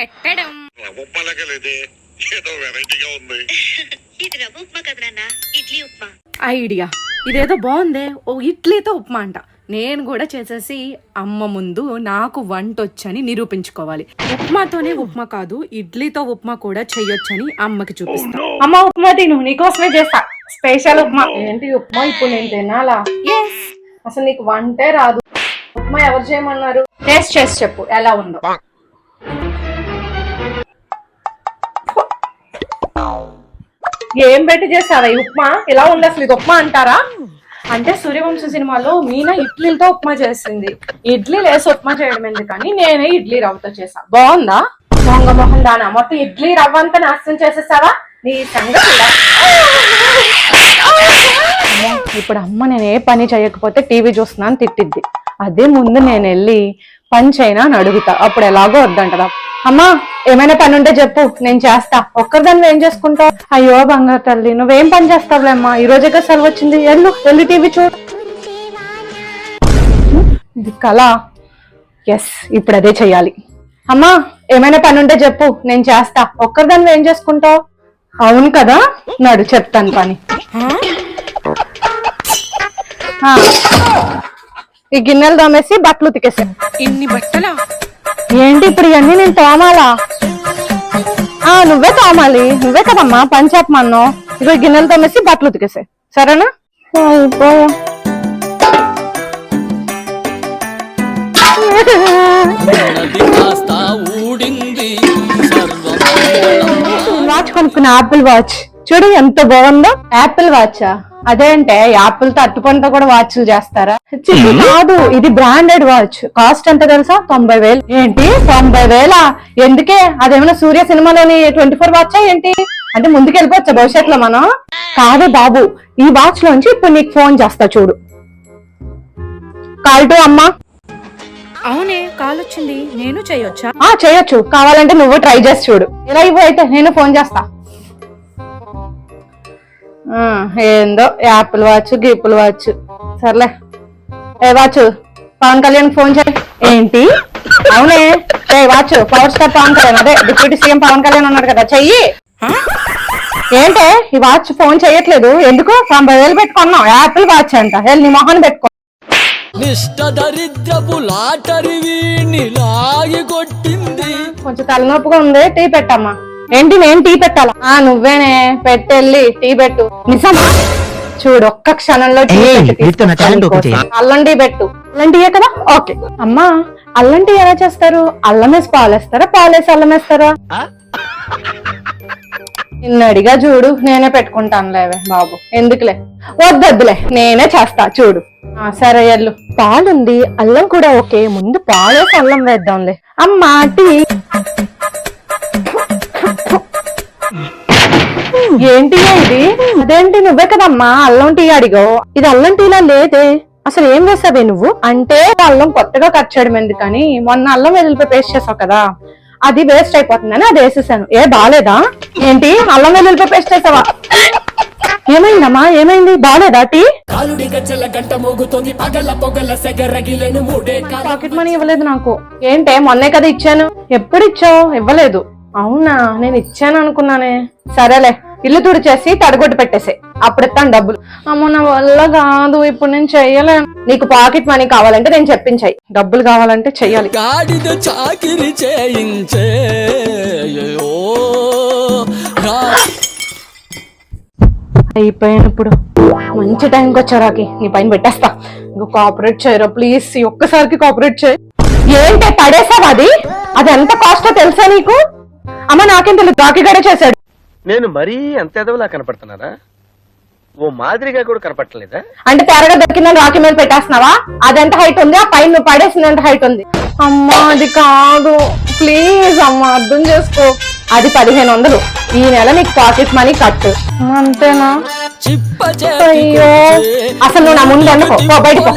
రవ్వ ఉప్మా లాగా లేదే, ఏదో వెరైటీగా ఉంది. ఇది రవ్వ ఉప్మా కదా నాన్న, ఇడ్లీ ఉప్మా. ఐడియా, ఇదేదో బాగుందే. ఓ ఇడ్లీతో ఉప్మా అంట. నేను కూడా చేసేసి అమ్మ ముందు నాకు వంట వచ్చని నిరూపించుకోవాలి. ఉప్మాతోనే ఉప్మా కాదు, ఇడ్లీతో ఉప్మా కూడా చెయ్యొచ్చని అమ్మకి చూపిస్తా. అమ్మ ఉప్మా తిను, నీకోసమే చేస్తా స్పెషల్ ఉప్మా. ఏంటి ఉప్మా ఇప్పుడు నేను తినాలా? అసలు నీకు వంటే రాదు. ఉప్మా ఎవరు చేయమన్నారు? టేస్ట్ చేసి చెప్పు ఎలా ఉందో. ఏం పెట్టి చేస్తావా ఈ ఉప్మా? ఎలా ఉంది అసలు? ఇది ఉప్మా అంటారా? అంటే సూర్యవంశ సినిమాలో మీనా ఇడ్లీలతో ఉప్మా చేసింది. ఇడ్లీ లేసి ఉప్మా చేయడం ఎందుకని నేనే ఇడ్లీ రవ్వతో చేసా. బాగుందా? దొంగ మొహం దానా, మొత్తం ఇడ్లీ రవ్వ అంతా నాశనం చేసేసావా? నీ సంగతి. ఇప్పుడు అమ్మ నేను ఏ పని చేయకపోతే టీవీ చూస్తున్నాను తిట్టిద్ది. అదే ముందు నేను వెళ్ళి పని చేయనా అని అడుగుతా. అప్పుడు ఎలాగో వద్దంటదా. అమ్మా ఏమైనా పని ఉంటే చెప్పు, నేను చేస్తా. ఒక్కరిదాన్ని ఏం చేసుకుంటావు? అయ్యో బంగారు తల్లి, నువ్వేం పని చేస్తావులే అమ్మా, ఈ రోజుగా సెలవు వచ్చింది. వెళ్ళి టీవీ చూడు. ఇది కళ. ఎస్, ఇప్పుడు అదే చెయ్యాలి. అమ్మా ఏమైనా పని ఉంటే చెప్పు, నేను చేస్తా. ఒక్కరిదాన్ని ఏం చేసుకుంటావు? అవును కదా, నడు చెప్తాను పని. ఈ గిన్నెలు తోమేసి బట్టలు ఉతికేసా. ఇన్ని బట్టలా? ఏంటి ఇప్పుడు ఇవన్నీ నేను తోమాలా? నువ్వే తోమాలి, నువ్వే కదమ్మా పని చెప్పమన్నావు. ఇగో గిన్నెలు తోమేసి బట్టలు ఉతికేసా, సరేనా? వాచ్ కొనుక్కున్న, యాపిల్ వాచ్ చూడు ఎంత బాగుందో. యాపిల్ వాచా? అదే అంటే యాపిల్ తో అట్టుపంతో కూడా వాచ్లు చేస్తారా? కాదు, ఇది బ్రాండెడ్ వాచ్. కాస్ట్ ఎంత తెలుసా? 90,000. ఏంటి 90,000? ఎందుకే? అదేమైనా సూర్య సినిమాలోని 24 వాచా ఏంటి? అంటే ముందుకు వెళ్ళిపోవచ్చా భవిష్యత్తులో మనం? కాదు బాబు, ఈ వాచ్ లోంచి ఇప్పుడు నీకు ఫోన్ చేస్తా చూడు. కాల్ టు అమ్మా. అవునే, కాల్ వచ్చింది. నేను చేయొచ్చా? చేయొచ్చు. కావాలంటే నువ్వు ట్రై చేసి చూడు. ఇలా ఇవ్వు, అయితే నేను ఫోన్ చేస్తా. ఏందో యాపిల్ వాచ్ గీపుల్ వాచ్. సర్లే. ఏ వాచ్, పవన్ కళ్యాణ్ ఫోన్ చేయి. ఏంటి? అవునే, ఏ watch power star Pawan Kalyan, అదే డిప్యూటీ సీఎం పవన్ కళ్యాణ్ ఉన్నాడు కదా, చెయ్యి. ఏంటే ఈ వాచ్ ఫోన్ చెయ్యట్లేదు? ఎందుకు? 90,000 పెట్టుకున్నావు యాపిల్ వాచ్ అంట. నీ మొహాన్ని పెట్టుకో. కొంచెం తలనొప్పిగా ఉంది, టీ పెట్టమ్మా. ఏంటి నేను టీ పెట్టాలా? నువ్వేనే పెట్టెళ్ళి టీ పెట్టు. నిజమా? చూడు, ఒక్క క్షణంలో అల్లం టీ పెట్టు. అల్లం టీయే కదా? ఓకే. అమ్మా అల్లం టీ ఎలా చేస్తారు? అల్లం వేసి పాలేస్తారా, పాలేసి అల్లం వేస్తారా? నిన్నడిగా చూడు, నేనే పెట్టుకుంటానులేవే బాబు, ఎందుకులే. వద్దొద్దులే, నేనే చేస్తా చూడు. సరే ఎల్లు. పాలుంది, అల్లం కూడా ఓకే. ముందు పాలేసి అల్లం వేద్దాంలే. అమ్మా టీ. ఏంటి ఇది? అదేంటి నువ్వే కదమ్మా అల్లం టీ అడిగావు. ఇది అల్లం టీలా లేదే. అసలు ఏం వేసావే నువ్వు? అంటే అల్లం కొత్తగా కట్ చేయడం ఎందుకని మొన్న అల్లం వెల్లుల్లిపాయ పేస్ట్ చేసావు కదా, అది వేస్ట్ అయిపోతుందని అది వేసేసాను. బాలేదా? ఏంటి అల్లం వెల్లుల్లిపాయ పేస్ట్ చేసావా? ఏమైందమ్మా, ఏమైంది? బాలేదా టీ? పాకెట్ మనీ ఇవ్వలేదు నాకు. ఏంటే మొన్నే కదా ఇచ్చాను. ఎప్పుడు ఇచ్చావు? ఇవ్వలేదు. అవునా, నేను ఇచ్చాను అనుకున్నానే. సరేలే, ఇల్లు తుడిచేసి తడగొట్టు పెట్టేసే, అప్పుడు ఇస్తాను డబ్బులు. అమ్మ నా వల్ల కాదు, ఇప్పుడు నేను చెయ్యలేను. నీకు పాకెట్ మనీ కావాలంటే నేను చెప్పించాయి, డబ్బులు కావాలంటే చెయ్యాలి. అయిపోయినప్పుడు మంచి టైంకి వచ్చారాకి, నీ పైన పెట్టేస్తా. ఇంకో కోఆపరేట్ చేయరా ప్లీజ్, ఒక్కసారికి కోఆపరేట్ చేయి. ఏంటి పడేసావా? అది ఎంత కాస్టో తెలుసా నీకు? అమ్మ నాకేం తెలియదు, రాకీ గడే చేశాడు. నేను మరీ అంత ఎదవలా కనపడుతున్నారా? ఓ మాదిరిగా కూడా కనపడలేదా? అంటే తెరగా దొరికిందని రాకీ మీద పెట్టేస్తున్నావా? అదెంత హైట్ ఉంది? ఆ పైన నువ్వు పడేసింది ఎంత హైట్ ఉంది? అమ్మా అది కాదు, ప్లీజ్ అమ్మా అర్థం చేసుకో. అది 1500. ఈ నెల నీకు పాకెట్ మనీ కట్టు. అంతేనా? అయ్యో, అసలు నువ్వు నా ముందు బయటకు